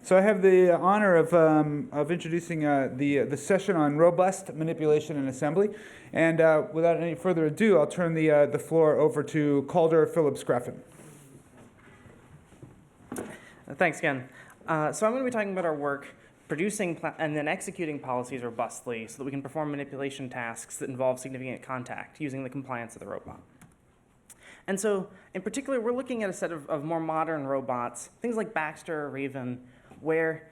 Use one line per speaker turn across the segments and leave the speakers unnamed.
So I have the honor of introducing the session on robust manipulation and assembly. And without any further ado, I'll turn the floor over to Calder, Phillips, Grafflin.
Thanks, Ken. So I'm going to be talking about our work producing and then executing policies robustly so that we can perform manipulation tasks that involve significant contact using the compliance of the robot. And so, in particular, we're looking at a set of more modern robots, things like Baxter or Raven, where,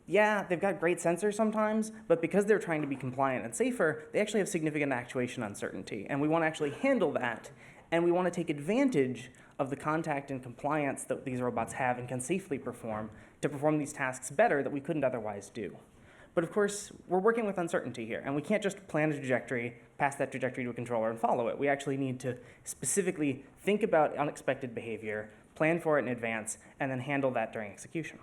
yeah, they've got great sensors sometimes, but because they're trying to be compliant and safer, they actually have significant actuation uncertainty. And we want to actually handle that, and we want to take advantage of the contact and compliance that these robots have and can safely perform to perform these tasks better that we couldn't otherwise do. But of course, we're working with uncertainty here, and we can't just plan a trajectory, pass that trajectory to a controller, and follow it. We actually need to specifically think about unexpected behavior, plan for it in advance, and then handle that during execution.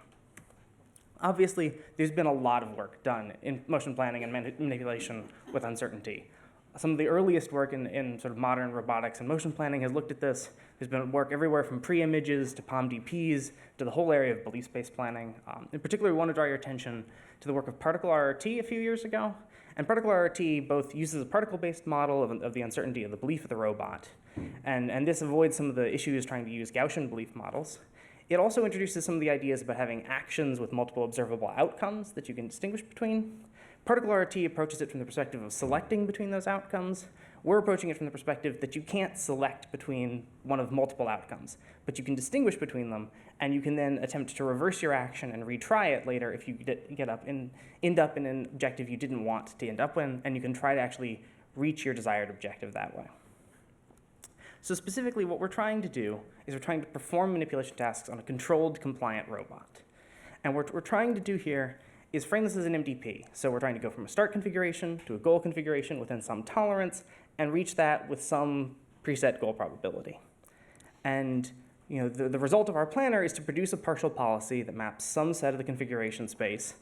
Obviously, there's been a lot of work done in motion planning and manipulation with uncertainty. Some of the earliest work in sort of modern robotics and motion planning has looked at this. There's been work everywhere from pre-images to POM-DPs to the whole area of belief-based planning. In particular, we want to draw your attention to the work of particle RRT a few years ago. And particle RRT both uses a particle-based model of the uncertainty of the belief of the robot. And this avoids some of the issues trying to use Gaussian belief models. It also introduces some of the ideas about having actions with multiple observable outcomes that you can distinguish between. Particle RT approaches it from the perspective of selecting between those outcomes. We're approaching it from the perspective that you can't select between one of multiple outcomes, but you can distinguish between them, and you can then attempt to reverse your action and retry it later if you end up in an objective you didn't want to end up in, and you can try to actually reach your desired objective that way. So specifically, what we're trying to do is we're trying to perform manipulation tasks on a controlled, compliant robot. And what we're trying to do here is frame this as an MDP. So we're trying to go from a start configuration to a goal configuration within some tolerance and reach that with some preset goal probability. And the result of our planner is to produce a partial policy that maps some set of the configuration space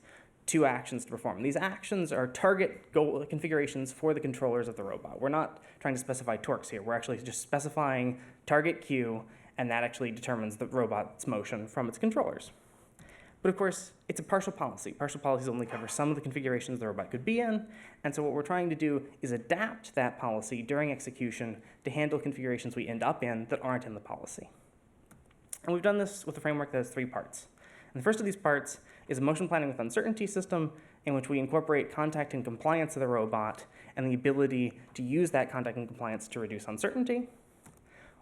to actions to perform. These actions are target goal configurations for the controllers of the robot. We're not trying to specify torques here. We're actually just specifying target Q, and that actually determines the robot's motion from its controllers. But of course, it's a partial policy. Partial policies only cover some of the configurations the robot could be in, and so what we're trying to do is adapt that policy during execution to handle configurations we end up in that aren't in the policy. And we've done this with a framework that has 3 parts. And the first of these parts is a motion planning with uncertainty system in which we incorporate contact and compliance of the robot and the ability to use that contact and compliance to reduce uncertainty.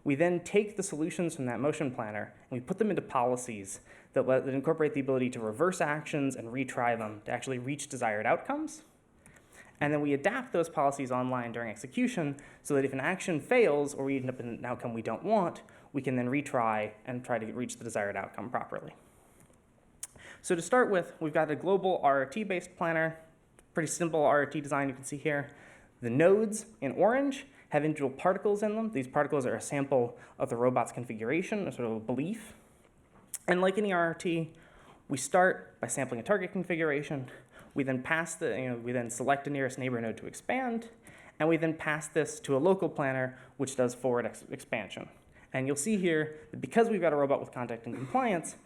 We then take the solutions from that motion planner and we put them into policies that incorporate the ability to reverse actions and retry them to actually reach desired outcomes. And then we adapt those policies online during execution so that if an action fails or we end up in an outcome we don't want, we can then retry and try to reach the desired outcome properly. So to start with, we've got a global RRT-based planner, pretty simple RRT design you can see here. The nodes in orange have individual particles in them. These particles are a sample of the robot's configuration, a sort of a belief. And like any RRT, we start by sampling a target configuration. We then we then select the nearest neighbor node to expand, and we then pass this to a local planner, which does forward expansion. And you'll see here that because we've got a robot with contact and compliance,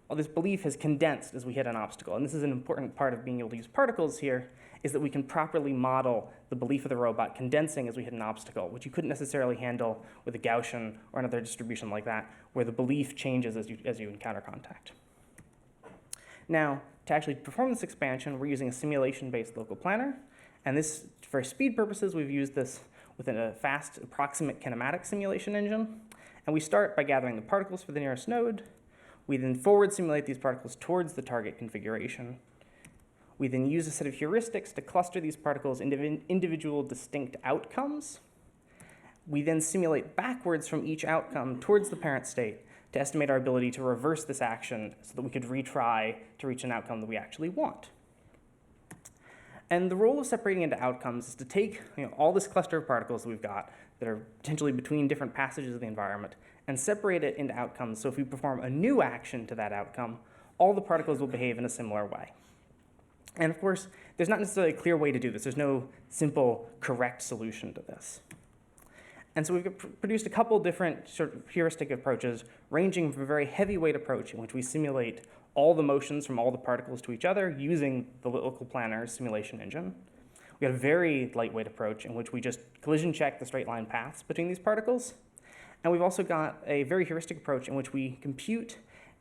all this belief has condensed as we hit an obstacle. And this is an important part of being able to use particles here, is that we can properly model the belief of the robot condensing as we hit an obstacle, which you couldn't necessarily handle with a Gaussian or another distribution like that, where the belief changes as you encounter contact. Now, to actually perform this expansion, we're using a simulation-based local planner. And this, for speed purposes, we've used this within a fast, approximate kinematic simulation engine. And we start by gathering the particles for the nearest node. We then forward simulate these particles towards the target configuration. We then use a set of heuristics to cluster these particles into individual distinct outcomes. We then simulate backwards from each outcome towards the parent state to estimate our ability to reverse this action so that we could retry to reach an outcome that we actually want. And the role of separating into outcomes is to take all this cluster of particles that we've got that are potentially between different passages of the environment and separate it into outcomes. So if we perform a new action to that outcome, all the particles will behave in a similar way. And of course, there's not necessarily a clear way to do this. There's no simple, correct solution to this. And so we've produced a couple different sort of heuristic approaches, ranging from a very heavyweight approach in which we simulate all the motions from all the particles to each other using the local planner simulation engine. We got a very lightweight approach in which we just collision check the straight line paths between these particles. And we've also got a very heuristic approach in which we compute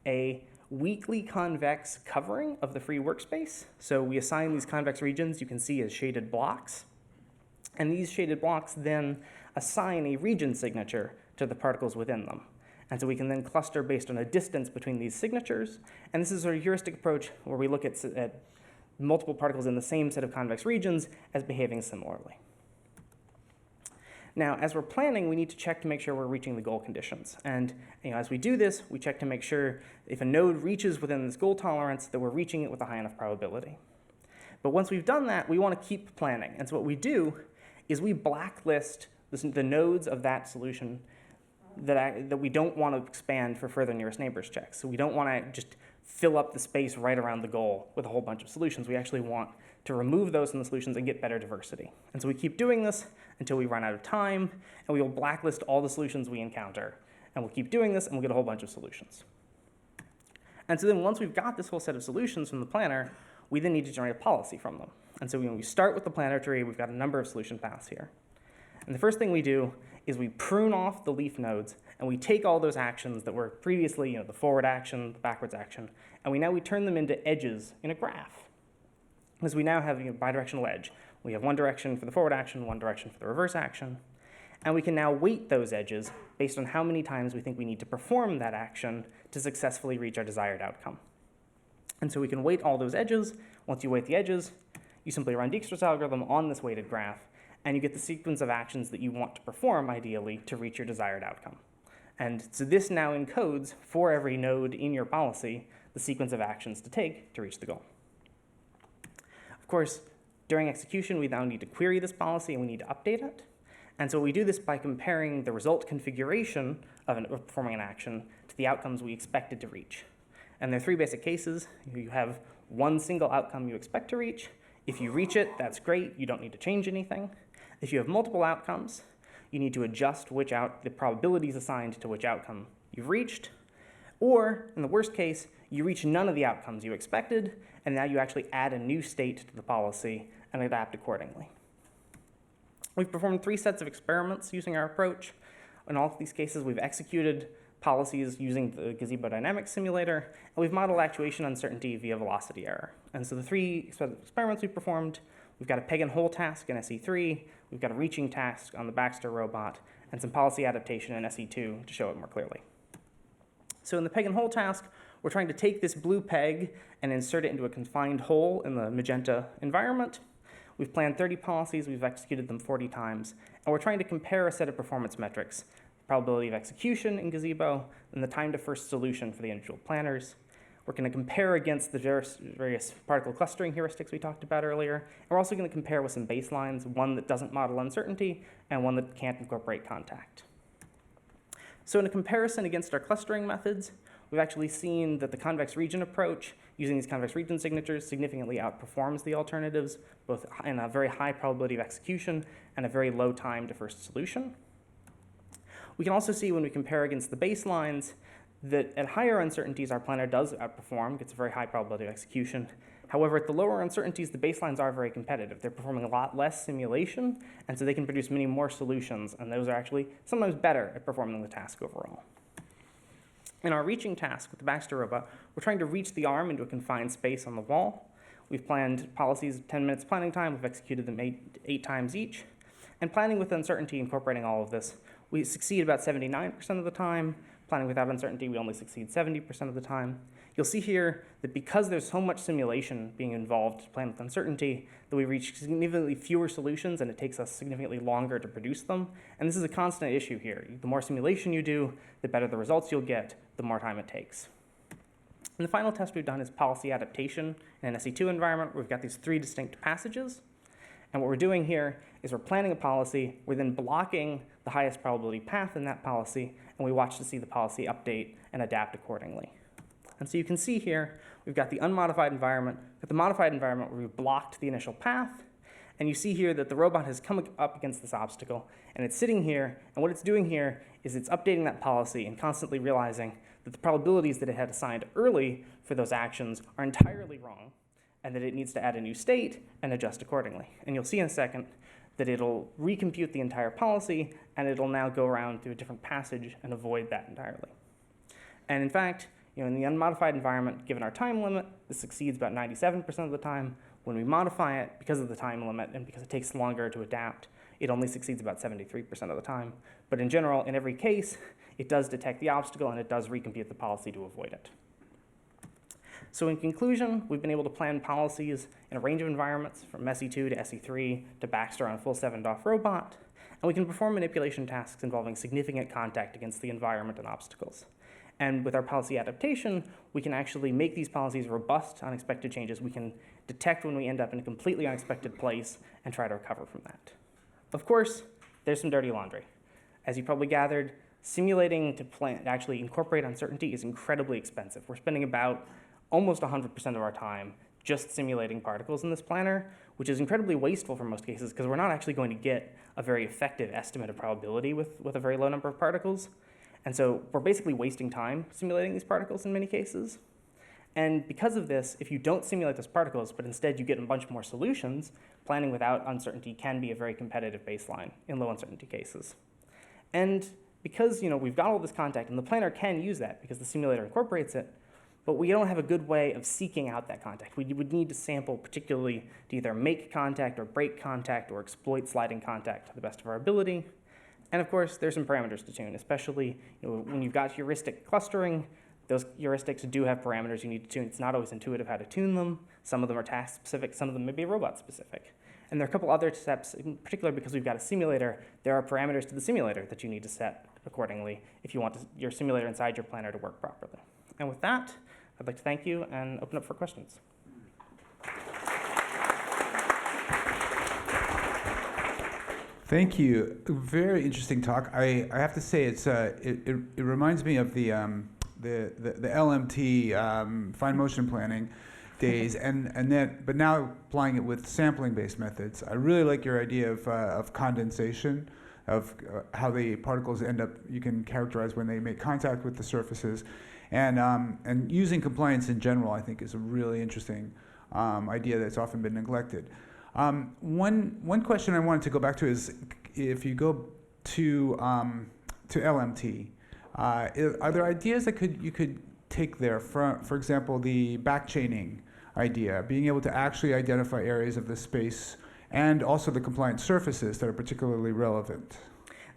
a weakly convex covering of the free workspace. So we assign these convex regions you can see as shaded blocks. And these shaded blocks then assign a region signature to the particles within them. And so we can then cluster based on a distance between these signatures. And this is a heuristic approach where we look at multiple particles in the same set of convex regions as behaving similarly. Now, as we're planning, we need to check to make sure we're reaching the goal conditions. And as we do this, we check to make sure if a node reaches within this goal tolerance, that we're reaching it with a high enough probability. But once we've done that, we want to keep planning. And so what we do is we blacklist the nodes of that solution that we don't want to expand for further nearest neighbors checks. So we don't want to just fill up the space right around the goal with a whole bunch of solutions. We actually want to remove those from the solutions and get better diversity. And so we keep doing this until we run out of time, and we will blacklist all the solutions we encounter. And we'll keep doing this, and we'll get a whole bunch of solutions. And so then once we've got this whole set of solutions from the planner, we then need to generate a policy from them. And so when we start with the planner tree, we've got a number of solution paths here. And the first thing we do is we prune off the leaf nodes, and we take all those actions that were previously, the forward action, the backwards action, and we turn them into edges in a graph. Because we now have a bidirectional edge. We have one direction for the forward action, one direction for the reverse action, and we can now weight those edges based on how many times we think we need to perform that action to successfully reach our desired outcome. And so we can weight all those edges. Once you weight the edges, you simply run Dijkstra's algorithm on this weighted graph, and you get the sequence of actions that you want to perform, ideally, to reach your desired outcome. And so this now encodes, for every node in your policy, the sequence of actions to take to reach the goal. Of course, during execution, we now need to query this policy, and we need to update it. And so we do this by comparing the result configuration of performing an action to the outcomes we expected to reach. And there are three basic cases. You have one single outcome you expect to reach. If you reach it, that's great. You don't need to change anything. If you have multiple outcomes, you need to adjust the probabilities assigned to which outcome you've reached. Or, in the worst case, you reach none of the outcomes you expected, and now you actually add a new state to the policy and adapt accordingly. We've performed 3 sets of experiments using our approach. In all of these cases, we've executed policies using the gazebo dynamics simulator, and we've modeled actuation uncertainty via velocity error. And so the 3 experiments we've performed, we've got a peg and hole task in SE3, we've got a reaching task on the Baxter robot, and some policy adaptation in SE2 to show it more clearly. So in the peg and hole task, we're trying to take this blue peg and insert it into a confined hole in the magenta environment. We've planned 30 policies, we've executed them 40 times, and we're trying to compare a set of performance metrics, the probability of execution in gazebo, and the time to first solution for the individual planners. We're going to compare against the various particle clustering heuristics we talked about earlier, and we're also going to compare with some baselines, one that doesn't model uncertainty and one that can't incorporate contact. So in a comparison against our clustering methods, we've actually seen that the convex region approach, using these convex region signatures, significantly outperforms the alternatives, both in a very high probability of execution and a very low time to first solution. We can also see when we compare against the baselines that at higher uncertainties, our planner does outperform, gets a very high probability of execution. However, at the lower uncertainties, the baselines are very competitive. They're performing a lot less simulation, and so they can produce many more solutions, and those are actually sometimes better at performing the task overall. In our reaching task with the Baxter robot, we're trying to reach the arm into a confined space on the wall. We've planned policies 10 minutes planning time. We've executed them eight times each. And planning with uncertainty, incorporating all of this, we succeed about 79% of the time. Planning without uncertainty, we only succeed 70% of the time. You'll see here that because there's so much simulation being involved to plan with uncertainty, that we reach significantly fewer solutions, and it takes us significantly longer to produce them. And this is a constant issue here. The more simulation you do, the better the results you'll get, the more time it takes. And the final test we've done is policy adaptation in an SE2 environment. We've got these 3 distinct passages. And what we're doing here is we're planning a policy, we're then blocking the highest probability path in that policy, and we watch to see the policy update and adapt accordingly. And so you can see here, we've got the unmodified environment, but the modified environment where we've blocked the initial path, and you see here that the robot has come up against this obstacle, and it's sitting here, and what it's doing here is it's updating that policy and constantly realizing that the probabilities that it had assigned early for those actions are entirely wrong, and that it needs to add a new state and adjust accordingly. And you'll see in a second that it'll recompute the entire policy, and it'll now go around through a different passage and avoid that entirely. And in fact, in the unmodified environment, given our time limit, this succeeds about 97% of the time. When we modify it, because of the time limit and because it takes longer to adapt, it only succeeds about 73% of the time. But in general, in every case, it does detect the obstacle and it does recompute the policy to avoid it. So in conclusion, we've been able to plan policies in a range of environments, from SE2 to SE3 to Baxter on a full 7-DOF robot, and we can perform manipulation tasks involving significant contact against the environment and obstacles. And with our policy adaptation, we can actually make these policies robust to unexpected changes. We can detect when we end up in a completely unexpected place and try to recover from that. Of course, there's some dirty laundry. As you probably gathered, simulating to actually incorporate uncertainty is incredibly expensive. We're spending about almost 100% of our time just simulating particles in this planner, which is incredibly wasteful for most cases because we're not actually going to get a very effective estimate of probability with a very low number of particles. And so we're basically wasting time simulating these particles in many cases. And because of this, if you don't simulate those particles, but instead you get a bunch more solutions, planning without uncertainty can be a very competitive baseline in low uncertainty cases. And because we've got all this contact, and the planner can use that because the simulator incorporates it, but we don't have a good way of seeking out that contact. We would need to sample particularly to either make contact or break contact or exploit sliding contact to the best of our ability. And of course, there's some parameters to tune, especially when you've got heuristic clustering. Those heuristics do have parameters you need to tune. It's not always intuitive how to tune them. Some of them are task-specific, some of them may be robot-specific. And there are a couple other steps, in particular because we've got a simulator, there are parameters to the simulator that you need to set accordingly if you want your simulator inside your planner to work properly. And with that, I'd like to thank you and open up for questions.
Thank you. Very interesting talk. I have to say it reminds me of the LMT fine motion planning days, but now applying it with sampling-based methods. I really like your idea of condensation, of how the particles end up. You can characterize when they make contact with the surfaces, and using compliance in general. I think is a really interesting idea that's often been neglected. One question I wanted to go back to is if you go to LMT, are there ideas that you could take there? For example, the backchaining idea, being able to actually identify areas of the space and also the compliant surfaces that are particularly relevant.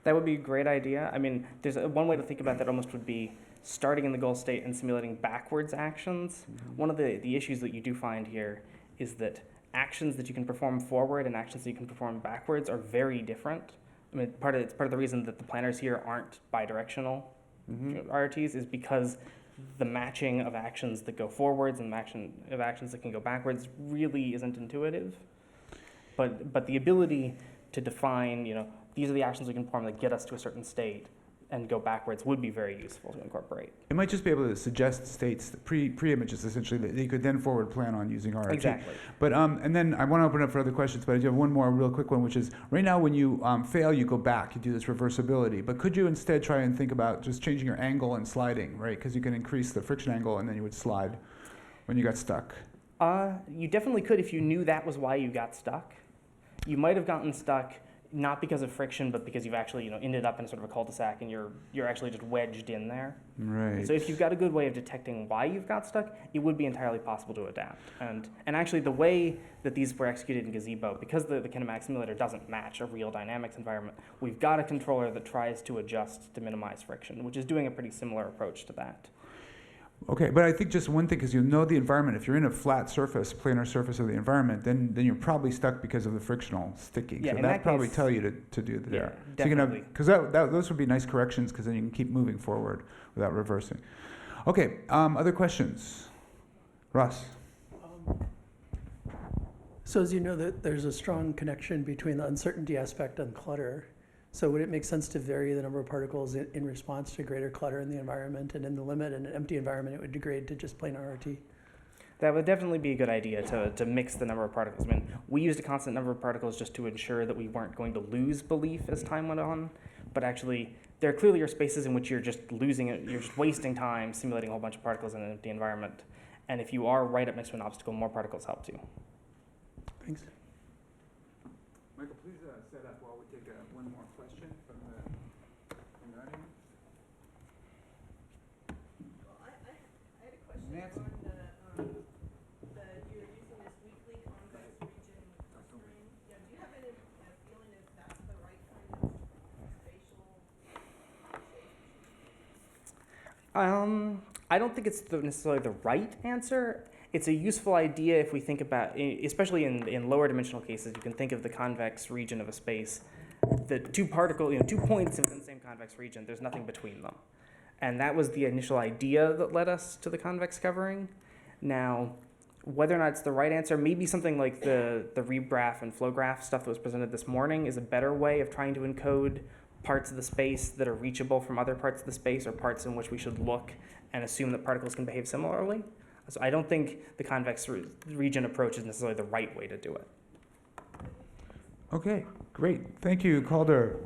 That would be a great idea. I mean, there's one way to think about that almost would be starting in the goal state and simulating backwards actions. Mm-hmm. One of the issues that you do find here is that actions that you can perform forward and actions that you can perform backwards are very different. I mean, it's part of the reason that the planners here aren't bidirectional RTs is because the matching of actions that go forwards and matching of actions that can go backwards really isn't intuitive. But the ability to define, these are the actions we can perform that get us to a certain state and go backwards would be very useful to incorporate.
It might just be able to suggest states, pre-images essentially, that you could then forward plan on using RRT.
Exactly.
But and then I want to open up for other questions, but I do have one more real quick one, which is right now when you fail, you go back, you do this reversibility. But could you instead try and think about just changing your angle and sliding, right? Because you can increase the friction angle and then you would slide when you got stuck.
You definitely could if you knew that was why you got stuck. You might have gotten stuck not because of friction, but because you've actually ended up in sort of a cul-de-sac and you're actually just wedged in there.
Right.
So if you've got a good way of detecting why you've got stuck, it would be entirely possible to adapt. And actually the way that these were executed in Gazebo, because the kinematic simulator doesn't match a real dynamics environment, we've got a controller that tries to adjust to minimize friction, which is doing a pretty similar approach to that.
Okay, but I think just one thing, because you know the environment. If you're in a flat surface, planar surface of the environment, then you're probably stuck because of the frictional sticking.
Yeah,
so
in
that
that
probably
case,
tell you to do there.
Yeah,
So you
definitely.
because those would be nice corrections, because then you can keep moving forward without reversing. Okay, other questions? Ross.
So as you know, that there's a strong connection between the uncertainty aspect and clutter. So would it make sense to vary the number of particles in response to greater clutter in the environment, and in the limit in an empty environment it would degrade to just plain RRT?
That would definitely be a good idea to mix the number of particles. I mean, we used a constant number of particles just to ensure that we weren't going to lose belief as time went on, but actually there clearly are spaces in which you're just losing it, you're just wasting time simulating a whole bunch of particles in an empty environment. And if you are right up next to an obstacle, more particles help you.
Thanks.
Michael, please set up while we take one more question from the audience.
Well, I had a question
Nancy.
on you're using this weekly convex region clustering. Yeah, do you have any feeling if that's the right kind of spatial shape?
I don't think it's necessarily the right answer. It's a useful idea if we think about, especially in lower dimensional cases, you can think of the convex region of a space. The two points within the same convex region, there's nothing between them. And that was the initial idea that led us to the convex covering. Now, whether or not it's the right answer, maybe something like the regraph and flow graph stuff that was presented this morning is a better way of trying to encode parts of the space that are reachable from other parts of the space, or parts in which we should look and assume that particles can behave similarly. So I don't think the convex region approach is necessarily the right way to do it.
Okay, great. Thank you, Calder.